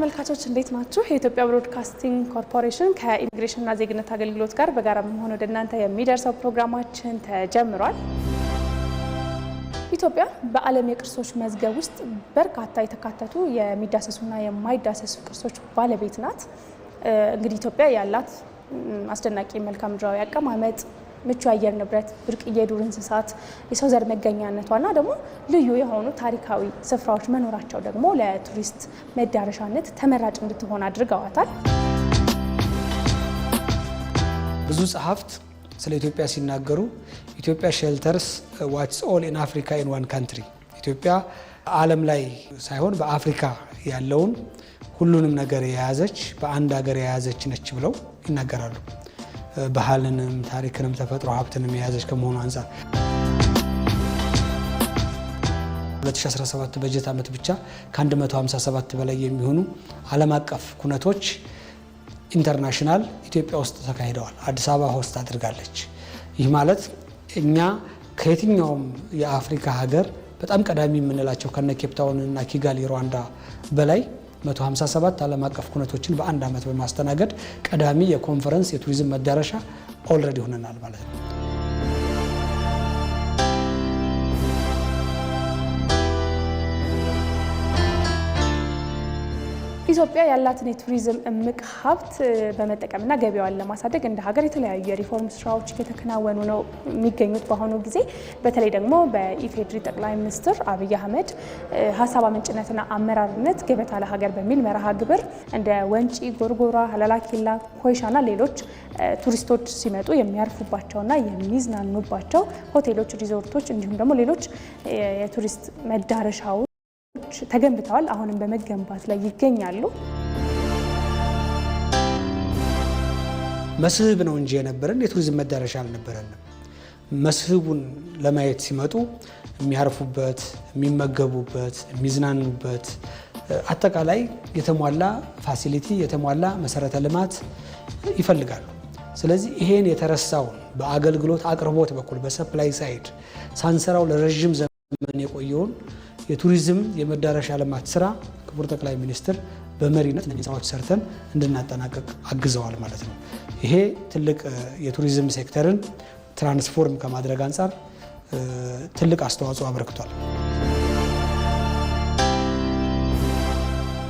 ተመልካቾች እንዴት ናችሁ? የኢትዮጵያ ብሮድካስቲንግ ኮርፖሬሽን ከኢሚግሬሽንና ዜግነት አገልግሎት ጋር በጋራ በመሆን ወደ እናንተ የሚደርሰው ፕሮግራማችን ተጀምሯል። ኢትዮጵያ በዓለም የቅርሶች መዝገብ ውስጥ በርካታ የተካተቱ የሚዳሰሱና የማይዳሰሱ ቅርሶች ባለቤት ናት። እንግዲህ ኢትዮጵያ ያላት አስደናቂ መልክዓ ምድራዊ አቀማመጥ፣ ምቹ አየር ንብረት፣ ብርቅዬ ዱር እንስሳት፣ የሰው ዘር መገኛነቷና ደግሞ ልዩ የሆኑ ታሪካዊ ስፍራዎች መኖራቸው ደግሞ ለቱሪስት መዳረሻነት ተመራጭ እንድትሆን አድርገዋታል። ብዙ ጸሐፍት ስለ ኢትዮጵያ ሲናገሩ ኢትዮጵያ ሼልተርስ ዋትስ ኦል ኢን አፍሪካ ኢን ዋን ካንትሪ፣ ኢትዮጵያ ዓለም ላይ ሳይሆን በአፍሪካ ያለውን ሁሉንም ነገር የያዘች በአንድ ሀገር የያዘች ነች ብለው ይናገራሉ። ባህልንም ታሪክንም ተፈጥሮ ሀብትንም የያዘች ከመሆኑ አንፃር 2017 በጀት ዓመት ብቻ ከ157 በላይ የሚሆኑ ዓለም አቀፍ ኩነቶች ኢንተርናሽናል ኢትዮጵያ ውስጥ ተካሂደዋል። አዲስ አበባ ሆስት አድርጋለች። ይህ ማለት እኛ ከየትኛውም የአፍሪካ ሀገር በጣም ቀዳሚ የምንላቸው ከነ ኬፕታውን እና ኪጋሊ ሩዋንዳ በላይ 157 ዓለም አቀፍ ኩነቶችን በአንድ ዓመት በማስተናገድ ቀዳሚ የኮንፈረንስ የቱሪዝም መዳረሻ ኦልሬዲ ሆነናል ማለት ነው። ኢትዮጵያ ያላትን የቱሪዝም እምቅ ሀብት በመጠቀምና ገቢዋን ለማሳደግ እንደ ሀገር የተለያዩ የሪፎርም ስራዎች እየተከናወኑ ነው የሚገኙት። በአሁኑ ጊዜ በተለይ ደግሞ በኢፌዴሪ ጠቅላይ ሚኒስትር አብይ አህመድ ሀሳብ አመንጭነትና አመራርነት ገበታ ለሀገር በሚል መርሃ ግብር እንደ ወንጪ፣ ጎርጎራ፣ ሀላላ ኬላ፣ ኮይሻና ሌሎች ቱሪስቶች ሲመጡ የሚያርፉባቸውና የሚዝናኑባቸው ሆቴሎች፣ ሪዞርቶች እንዲሁም ደግሞ ሌሎች የቱሪስት መዳረሻዎች ተገንብተዋል። አሁንም በመገንባት ላይ ይገኛሉ። መስህብ ነው እንጂ የነበረን የቱሪዝም መዳረሻ አልነበረንም። መስህቡን ለማየት ሲመጡ የሚያርፉበት፣ የሚመገቡበት፣ የሚዝናኑበት አጠቃላይ የተሟላ ፋሲሊቲ የተሟላ መሰረተ ልማት ይፈልጋሉ። ስለዚህ ይሄን የተረሳውን በአገልግሎት አቅርቦት በኩል በሰፕላይ ሳይድ ሳንሰራው ለረጅም ዘመን የቆየውን የቱሪዝም የመዳረሻ ልማት ስራ ክቡር ጠቅላይ ሚኒስትር በመሪነት እነዚህ ስራዎች ሰርተን እንድናጠናቀቅ አግዘዋል ማለት ነው። ይሄ ትልቅ የቱሪዝም ሴክተርን ትራንስፎርም ከማድረግ አንጻር ትልቅ አስተዋጽኦ አበርክቷል።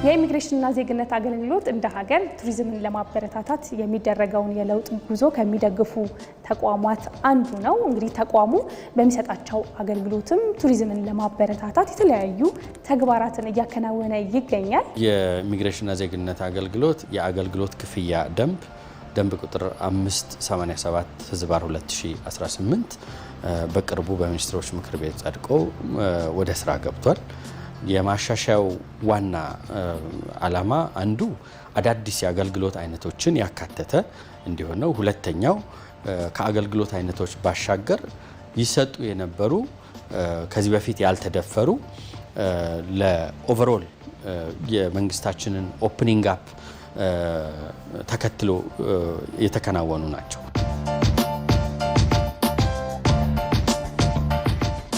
የኢሚግሬሽንና ዜግነት አገልግሎት እንደ ሀገር ቱሪዝምን ለማበረታታት የሚደረገውን የለውጥ ጉዞ ከሚደግፉ ተቋማት አንዱ ነው። እንግዲህ ተቋሙ በሚሰጣቸው አገልግሎትም ቱሪዝምን ለማበረታታት የተለያዩ ተግባራትን እያከናወነ ይገኛል። የኢሚግሬሽንና ዜግነት አገልግሎት የአገልግሎት ክፍያ ደንብ ቁጥር 587/2018 በቅርቡ በሚኒስትሮች ምክር ቤት ጸድቆ ወደ ስራ ገብቷል። የማሻሻያው ዋና ዓላማ አንዱ አዳዲስ የአገልግሎት አይነቶችን ያካተተ እንዲሆን ነው። ሁለተኛው ከአገልግሎት አይነቶች ባሻገር ይሰጡ የነበሩ ከዚህ በፊት ያልተደፈሩ ለኦቨርኦል የመንግስታችንን ኦፕኒንግ አፕ ተከትሎ የተከናወኑ ናቸው።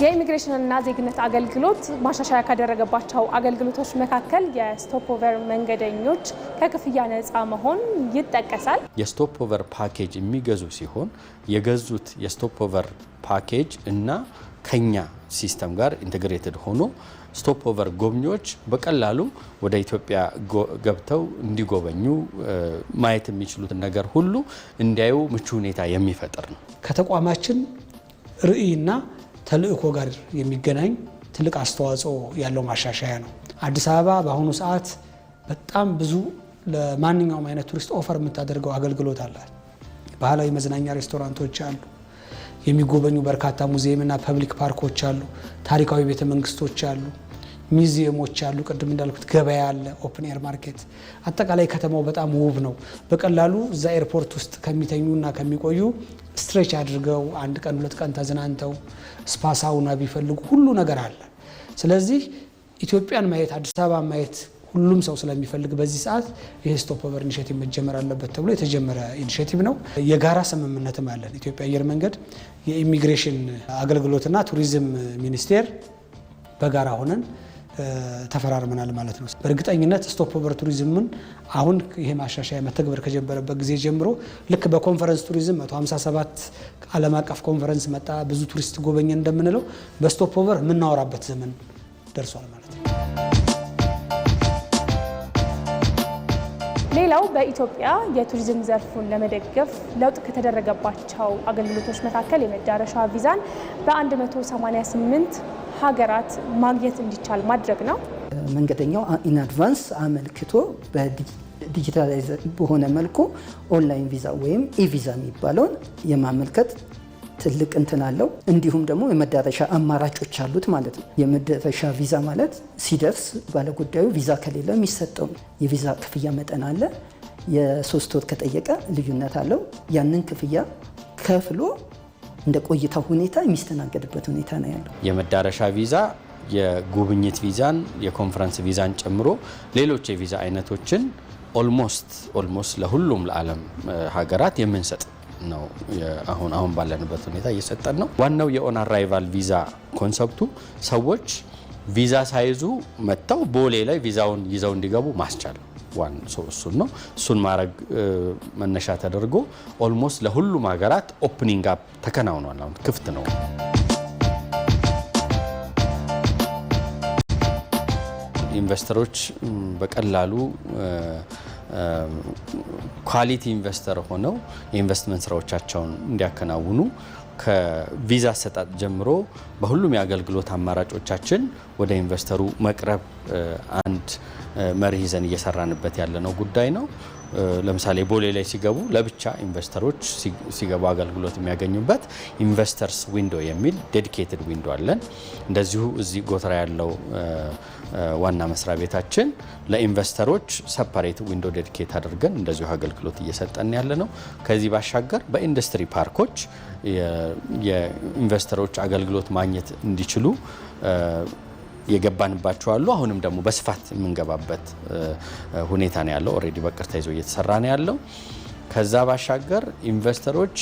የኢሚግሬሽንና ዜግነት አገልግሎት ማሻሻያ ካደረገባቸው አገልግሎቶች መካከል የስቶፕ ኦቨር መንገደኞች ከክፍያ ነፃ መሆን ይጠቀሳል። የስቶፕ ኦቨር ፓኬጅ የሚገዙ ሲሆን የገዙት የስቶፕ ኦቨር ፓኬጅ እና ከኛ ሲስተም ጋር ኢንቴግሬትድ ሆኖ ስቶፕ ኦቨር ጎብኚዎች በቀላሉ ወደ ኢትዮጵያ ገብተው እንዲጎበኙ ማየት የሚችሉትን ነገር ሁሉ እንዲያዩ ምቹ ሁኔታ የሚፈጥር ነው። ከተቋማችን ርዕይና ተልእኮ ጋር የሚገናኝ ትልቅ አስተዋጽኦ ያለው ማሻሻያ ነው። አዲስ አበባ በአሁኑ ሰዓት በጣም ብዙ ለማንኛውም አይነት ቱሪስት ኦፈር የምታደርገው አገልግሎት አላት። ባህላዊ መዝናኛ ሬስቶራንቶች አሉ። የሚጎበኙ በርካታ ሙዚየምና ፐብሊክ ፓርኮች አሉ። ታሪካዊ ቤተ መንግስቶች አሉ። ሚዚየሞች አሉ። ቅድም እንዳልኩት ገበያ አለ፣ ኦፕን ኤር ማርኬት። አጠቃላይ ከተማው በጣም ውብ ነው። በቀላሉ እዛ ኤርፖርት ውስጥ ከሚተኙና ከሚቆዩ ስትሬች አድርገው አንድ ቀን ሁለት ቀን ተዝናንተው ስፓ ሳውና ቢፈልጉ ሁሉ ነገር አለ። ስለዚህ ኢትዮጵያን ማየት አዲስ አበባ ማየት ሁሉም ሰው ስለሚፈልግ በዚህ ሰዓት ይሄ ስቶፕ ኦቨር ኢኒሼቲቭ መጀመር አለበት ተብሎ የተጀመረ ኢኒሼቲቭ ነው። የጋራ ስምምነትም አለን። ኢትዮጵያ አየር መንገድ፣ የኢሚግሬሽን አገልግሎትና ቱሪዝም ሚኒስቴር በጋራ ሆነን ተፈራርመናል ማለት ነው። በእርግጠኝነት ስቶፕ ኦቨር ቱሪዝምን አሁን ይሄ ማሻሻያ መተግበር ከጀመረበት ጊዜ ጀምሮ ልክ በኮንፈረንስ ቱሪዝም 157 ዓለም አቀፍ ኮንፈረንስ መጣ፣ ብዙ ቱሪስት ጎበኘ እንደምንለው በስቶፕ ኦቨር የምናወራበት ዘመን ደርሷል ማለት ነው። ሌላው በኢትዮጵያ የቱሪዝም ዘርፉን ለመደገፍ ለውጥ ከተደረገባቸው አገልግሎቶች መካከል የመዳረሻ ቪዛን በ188 ሀገራት ማግኘት እንዲቻል ማድረግ ነው። መንገደኛው ኢን አድቫንስ አመልክቶ በዲጂታላይዝ በሆነ መልኩ ኦንላይን ቪዛ ወይም ኢቪዛ የሚባለውን የማመልከት ትልቅ እንትን አለው። እንዲሁም ደግሞ የመዳረሻ አማራጮች አሉት ማለት ነው። የመዳረሻ ቪዛ ማለት ሲደርስ ባለጉዳዩ ቪዛ ከሌለ የሚሰጠው የቪዛ ክፍያ መጠን አለ። የ3 ወር ከጠየቀ ልዩነት አለው። ያንን ክፍያ ከፍሎ እንደ ቆይታው ሁኔታ የሚስተናገድበት ሁኔታ ነው ያለው። የመዳረሻ ቪዛ የጉብኝት ቪዛን፣ የኮንፈረንስ ቪዛን ጨምሮ ሌሎች የቪዛ አይነቶችን ኦልሞስት ለሁሉም ለዓለም ሀገራት የምንሰጥ ነው። አሁን ባለንበት ሁኔታ እየሰጠን ነው። ዋናው የኦን አራይቫል ቪዛ ኮንሰፕቱ ሰዎች ቪዛ ሳይዙ መጥተው ቦሌ ላይ ቪዛውን ይዘው እንዲገቡ ማስቻል እሱን ነው። እሱን ማድረግ መነሻ ተደርጎ ኦልሞስት ለሁሉም ሀገራት ኦፕኒንግ አፕ ተከናውኗል። አሁን ክፍት ነው። ኢንቨስተሮች በቀላሉ ኳሊቲ ኢንቨስተር ሆነው የኢንቨስትመንት ስራዎቻቸውን እንዲያከናውኑ ከቪዛ አሰጣጥ ጀምሮ በሁሉም የአገልግሎት አማራጮቻችን ወደ ኢንቨስተሩ መቅረብ አንድ መርህ ይዘን እየሰራንበት ያለነው ጉዳይ ነው። ለምሳሌ ቦሌ ላይ ሲገቡ ለብቻ ኢንቨስተሮች ሲገቡ አገልግሎት የሚያገኙበት ኢንቨስተርስ ዊንዶ የሚል ዴዲኬትድ ዊንዶ አለን። እንደዚሁ እዚህ ጎተራ ያለው ዋና መስሪያ ቤታችን ለኢንቨስተሮች ሰፓሬት ዊንዶ ዴዲኬት አድርገን እንደዚሁ አገልግሎት እየሰጠን ያለ ነው። ከዚህ ባሻገር በኢንዱስትሪ ፓርኮች የኢንቨስተሮች አገልግሎት ማግኘት እንዲችሉ የገባንባቸው አሉ። አሁንም ደግሞ በስፋት የምንገባበት ሁኔታ ነው ያለው። ኦልሬዲ በቅርታ ይዞ እየተሰራ ነው ያለው። ከዛ ባሻገር ኢንቨስተሮች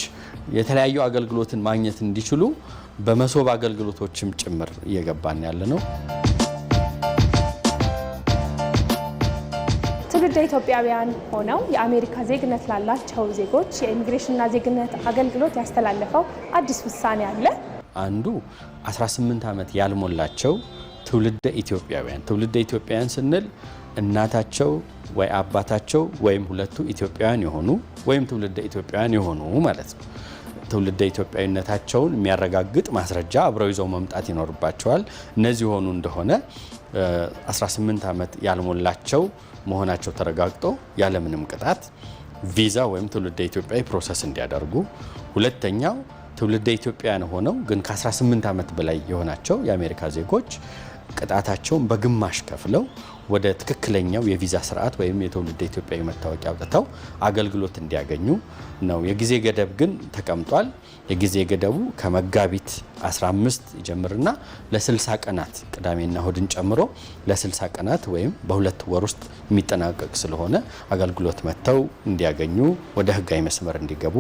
የተለያዩ አገልግሎትን ማግኘት እንዲችሉ በመሶብ አገልግሎቶችም ጭምር እየገባን ያለ ነው። ትውልደ ኢትዮጵያውያን ሆነው የአሜሪካ ዜግነት ላላቸው ዜጎች የኢሚግሬሽንና ዜግነት አገልግሎት ያስተላለፈው አዲስ ውሳኔ አለ። አንዱ 18 ዓመት ያልሞላቸው ትውልደ ኢትዮጵያውያን ስንል እናታቸው ወይ አባታቸው ወይም ሁለቱ ኢትዮጵያውያን የሆኑ ወይም ትውልደ ኢትዮጵያውያን የሆኑ ማለት ነው። ትውልደ ኢትዮጵያዊነታቸውን የሚያረጋግጥ ማስረጃ አብረው ይዘው መምጣት ይኖርባቸዋል። እነዚህ ሆኑ እንደሆነ 18 ዓመት ያልሞላቸው መሆናቸው ተረጋግጦ ያለምንም ቅጣት ቪዛ ወይም ትውልደ ኢትዮጵያዊ ፕሮሰስ እንዲያደርጉ፣ ሁለተኛው ትውልደ ኢትዮጵያውያን ሆነው ግን ከ18 ዓመት በላይ የሆናቸው የአሜሪካ ዜጎች ቅጣታቸውን በግማሽ ከፍለው ወደ ትክክለኛው የቪዛ ስርዓት ወይም የትውልደ ኢትዮጵያዊ መታወቂያ አውጥተው አገልግሎት እንዲያገኙ ነው። የጊዜ ገደብ ግን ተቀምጧል። የጊዜ ገደቡ ከመጋቢት 15 ይጀምርና ለ60 ቀናት ቅዳሜና እሁድን ጨምሮ ለ60 ቀናት ወይም በሁለት ወር ውስጥ የሚጠናቀቅ ስለሆነ አገልግሎት መጥተው እንዲያገኙ ወደ ህጋዊ መስመር እንዲገቡ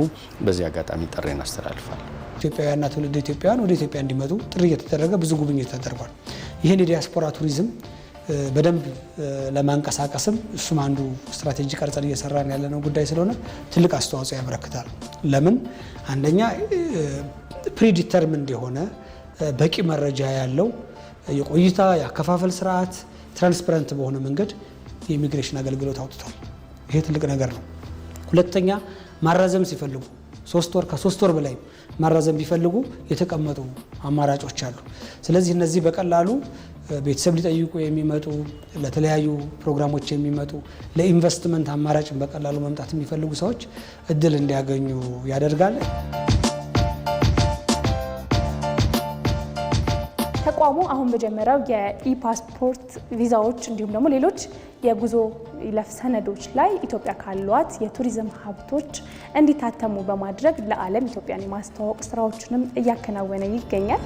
በዚህ አጋጣሚ ጥሪ እናስተላልፋል። ኢትዮጵያውያንና ትውልደ ኢትዮጵያውያን ወደ ኢትዮጵያ እንዲመጡ ጥሪ እየተደረገ ብዙ ጉብኝት ተደርጓል። ይህን የዲያስፖራ ቱሪዝም በደንብ ለማንቀሳቀስም እሱም አንዱ ስትራቴጂ ቀርጸን እየሰራን ያለነው ጉዳይ ስለሆነ ትልቅ አስተዋጽኦ ያበረክታል። ለምን አንደኛ ፕሪዲተርሚንድ የሆነ በቂ መረጃ ያለው የቆይታ የአከፋፈል ስርዓት ትራንስፓረንት በሆነ መንገድ የኢሚግሬሽን አገልግሎት አውጥቷል። ይሄ ትልቅ ነገር ነው። ሁለተኛ ማራዘም ሲፈልጉ 3 ወር ከ3 ወር በላይ ማራዘም ቢፈልጉ የተቀመጡ አማራጮች አሉ። ስለዚህ እነዚህ በቀላሉ ቤተሰብ ሊጠይቁ የሚመጡ ለተለያዩ ፕሮግራሞች የሚመጡ ለኢንቨስትመንት አማራጭን በቀላሉ መምጣት የሚፈልጉ ሰዎች እድል እንዲያገኙ ያደርጋል። ተቋሙ አሁን በጀመረው የኢፓስፖርት ቪዛዎች እንዲሁም ደግሞ ሌሎች የጉዞ ይለፍ ሰነዶች ላይ ኢትዮጵያ ካሏት የቱሪዝም ሀብቶች እንዲታተሙ በማድረግ ለዓለም ኢትዮጵያን የማስተዋወቅ ስራዎችንም እያከናወነ ይገኛል።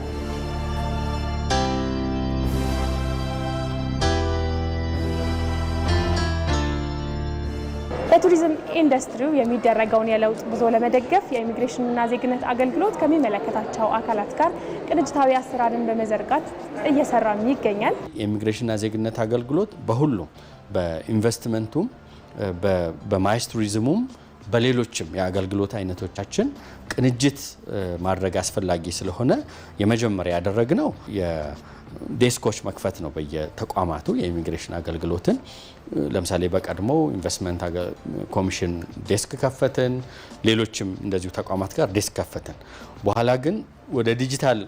በቱሪዝም ኢንዱስትሪው የሚደረገውን የለውጥ ጉዞ ለመደገፍ የኢሚግሬሽንና ዜግነት አገልግሎት ከሚመለከታቸው አካላት ጋር ቅንጅታዊ አሰራርን በመዘርጋት እየሰራም ይገኛል። የኢሚግሬሽንና ዜግነት አገልግሎት በሁሉም በኢንቨስትመንቱም በማይስ ቱሪዝሙም በሌሎችም የአገልግሎት አይነቶቻችን ቅንጅት ማድረግ አስፈላጊ ስለሆነ የመጀመሪያ ያደረግነው የዴስኮች መክፈት ነው። በየተቋማቱ የኢሚግሬሽን አገልግሎትን ለምሳሌ በቀድሞ ኢንቨስትመንት ኮሚሽን ዴስክ ከፈትን፣ ሌሎችም እንደዚሁ ተቋማት ጋር ዴስክ ከፈትን። በኋላ ግን ወደ ዲጂታል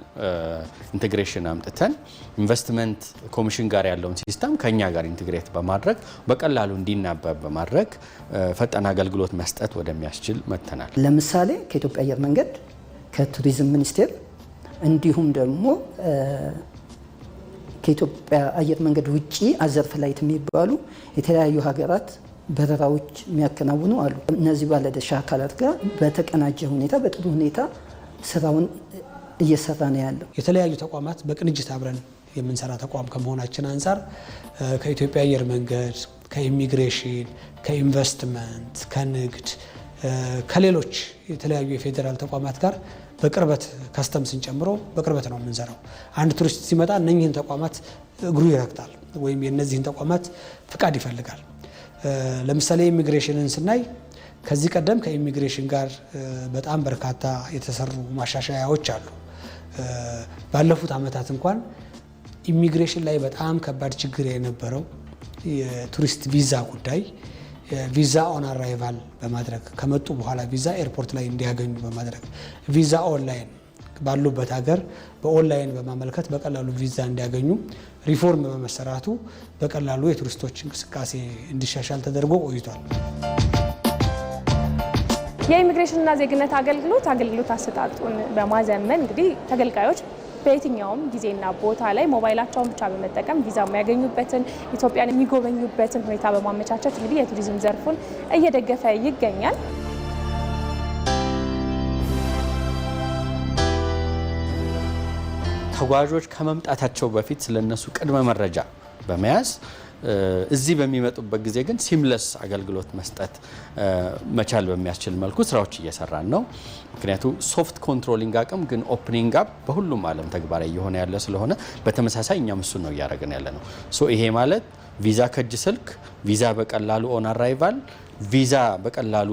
ኢንቴግሬሽን አምጥተን ኢንቨስትመንት ኮሚሽን ጋር ያለውን ሲስተም ከኛ ጋር ኢንቴግሬት በማድረግ በቀላሉ እንዲናበብ በማድረግ ፈጣን አገልግሎት መስጠት ወደሚያስችል መጥተናል። ለምሳሌ ከኢትዮጵያ አየር መንገድ ከቱሪዝም ሚኒስቴር እንዲሁም ደግሞ ከኢትዮጵያ አየር መንገድ ውጪ አዘር ፍላይት የሚባሉ የተለያዩ ሀገራት በረራዎች የሚያከናውኑ አሉ። እነዚህ ባለድርሻ አካላት ጋር በተቀናጀ ሁኔታ በጥሩ ሁኔታ ስራውን እየሰራ ነው ያለው። የተለያዩ ተቋማት በቅንጅት አብረን የምንሰራ ተቋም ከመሆናችን አንጻር ከኢትዮጵያ አየር መንገድ፣ ከኢሚግሬሽን፣ ከኢንቨስትመንት፣ ከንግድ፣ ከሌሎች የተለያዩ የፌዴራል ተቋማት ጋር በቅርበት ከስተምስን ጨምሮ በቅርበት ነው የምንሰራው። አንድ ቱሪስት ሲመጣ እነኚህን ተቋማት እግሩ ይረግጣል ወይም የነዚህን ተቋማት ፍቃድ ይፈልጋል። ለምሳሌ ኢሚግሬሽንን ስናይ ከዚህ ቀደም ከኢሚግሬሽን ጋር በጣም በርካታ የተሰሩ ማሻሻያዎች አሉ። ባለፉት ዓመታት እንኳን ኢሚግሬሽን ላይ በጣም ከባድ ችግር የነበረው የቱሪስት ቪዛ ጉዳይ ቪዛ ኦን አራይቫል በማድረግ ከመጡ በኋላ ቪዛ ኤርፖርት ላይ እንዲያገኙ በማድረግ ቪዛ ኦንላይን ባሉበት ሀገር በኦንላይን በማመልከት በቀላሉ ቪዛ እንዲያገኙ ሪፎርም በመሰራቱ በቀላሉ የቱሪስቶች እንቅስቃሴ እንዲሻሻል ተደርጎ ቆይቷል። የኢሚግሬሽንና ዜግነት አገልግሎት አሰጣጡን በማዘመን እንግዲህ ተገልጋዮች በየትኛውም ጊዜና ቦታ ላይ ሞባይላቸውን ብቻ በመጠቀም ቪዛ የሚያገኙበትን ኢትዮጵያን የሚጎበኙበትን ሁኔታ በማመቻቸት እንግዲህ የቱሪዝም ዘርፉን እየደገፈ ይገኛል። ተጓዦች ከመምጣታቸው በፊት ስለነሱ ቅድመ መረጃ በመያዝ እዚህ በሚመጡበት ጊዜ ግን ሲምለስ አገልግሎት መስጠት መቻል በሚያስችል መልኩ ስራዎች እየሰራን ነው። ምክንያቱም ሶፍት ኮንትሮሊንግ አቅም ግን ኦፕኒንግ አፕ በሁሉም ዓለም ተግባራዊ እየሆነ ያለ ስለሆነ በተመሳሳይ እኛም እሱን ነው እያደረግን ያለ ነው። ይሄ ማለት ቪዛ ከእጅ ስልክ፣ ቪዛ በቀላሉ ኦን አራይቫል፣ ቪዛ በቀላሉ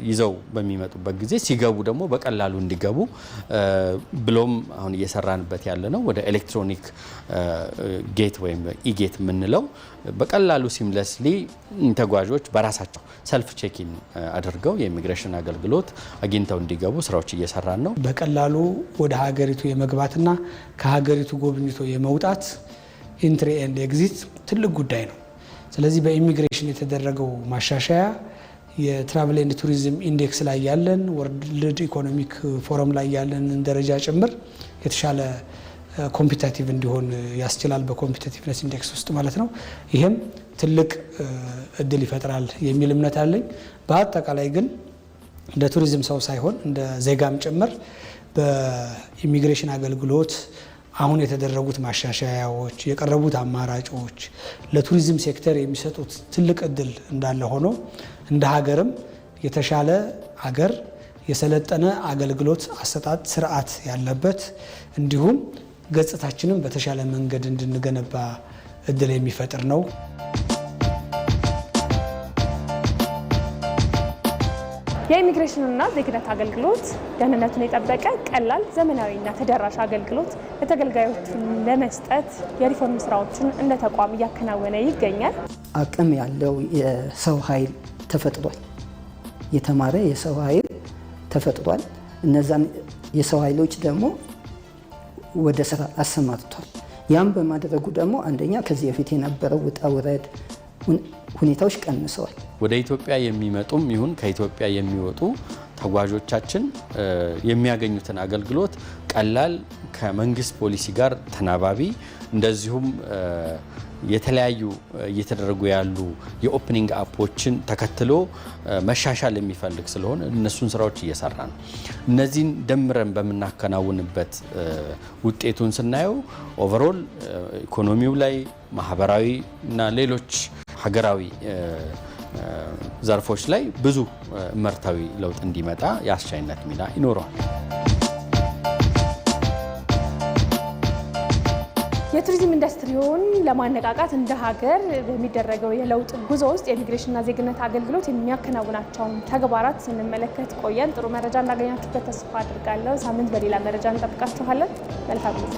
ይዘው በሚመጡበት ጊዜ ሲገቡ ደግሞ በቀላሉ እንዲገቡ ብሎም አሁን እየሰራንበት ያለ ነው ወደ ኤሌክትሮኒክ ጌት ወይም ኢጌት የምንለው በቀላሉ ሲምለስሊ ተጓዦች በራሳቸው ሰልፍ ቼኪን አድርገው የኢሚግሬሽን አገልግሎት አግኝተው እንዲገቡ ስራዎች እየሰራን ነው። በቀላሉ ወደ ሀገሪቱ የመግባትና ከሀገሪቱ ጎብኝቶ የመውጣት ኢንትሪ ኤንድ ኤግዚት ትልቅ ጉዳይ ነው። ስለዚህ በኢሚግሬሽን የተደረገው ማሻሻያ የትራቨል ኤንድ ቱሪዝም ኢንዴክስ ላይ ያለን ወርልድ ኢኮኖሚክ ፎረም ላይ ያለን ደረጃ ጭምር የተሻለ ኮምፒቲቲቭ እንዲሆን ያስችላል፣ በኮምፒቲቲቭነስ ኢንዴክስ ውስጥ ማለት ነው። ይህም ትልቅ እድል ይፈጥራል የሚል እምነት አለኝ። በአጠቃላይ ግን እንደ ቱሪዝም ሰው ሳይሆን እንደ ዜጋም ጭምር በኢሚግሬሽን አገልግሎት አሁን የተደረጉት ማሻሻያዎች፣ የቀረቡት አማራጮች ለቱሪዝም ሴክተር የሚሰጡት ትልቅ እድል እንዳለ ሆኖ እንደ ሀገርም የተሻለ ሀገር የሰለጠነ አገልግሎት አሰጣጥ ስርዓት ያለበት እንዲሁም ገጽታችንም በተሻለ መንገድ እንድንገነባ እድል የሚፈጥር ነው። የኢሚግሬሽንና ዜግነት አገልግሎት ደህንነቱን የጠበቀ ቀላል፣ ዘመናዊና ተደራሽ አገልግሎት ለተገልጋዮቹ ለመስጠት የሪፎርም ስራዎችን እንደ ተቋም እያከናወነ ይገኛል። አቅም ያለው የሰው ኃይል ተፈጥሯል። የተማረ የሰው ኃይል ተፈጥሯል። እነዛን የሰው ኃይሎች ደግሞ ወደ ስራ አሰማርቷል። ያም በማድረጉ ደግሞ አንደኛ ከዚህ በፊት የነበረው ውጣ ውረድ ሁኔታዎች ቀንሰዋል። ወደ ኢትዮጵያ የሚመጡም ይሁን ከኢትዮጵያ የሚወጡ ተጓዦቻችን የሚያገኙትን አገልግሎት ቀላል፣ ከመንግስት ፖሊሲ ጋር ተናባቢ፣ እንደዚሁም የተለያዩ እየተደረጉ ያሉ የኦፕኒንግ አፖችን ተከትሎ መሻሻል የሚፈልግ ስለሆነ እነሱን ስራዎች እየሰራ ነው። እነዚህን ደምረን በምናከናውንበት ውጤቱን ስናየው ኦቨርኦል ኢኮኖሚው ላይ ማህበራዊ እና ሌሎች ሀገራዊ ዘርፎች ላይ ብዙ መርታዊ ለውጥ እንዲመጣ የአስቻይነት ሚና ይኖረዋል። የቱሪዝም ኢንዱስትሪውን ለማነቃቃት እንደ ሀገር በሚደረገው የለውጥ ጉዞ ውስጥ የኢሚግሬሽንና ዜግነት አገልግሎት የሚያከናውናቸውን ተግባራት ስንመለከት ቆየን። ጥሩ መረጃ እንዳገኛችሁበት ተስፋ አድርጋለሁ። ሳምንት በሌላ መረጃ እንጠብቃችኋለን። መልካም ጊዜ።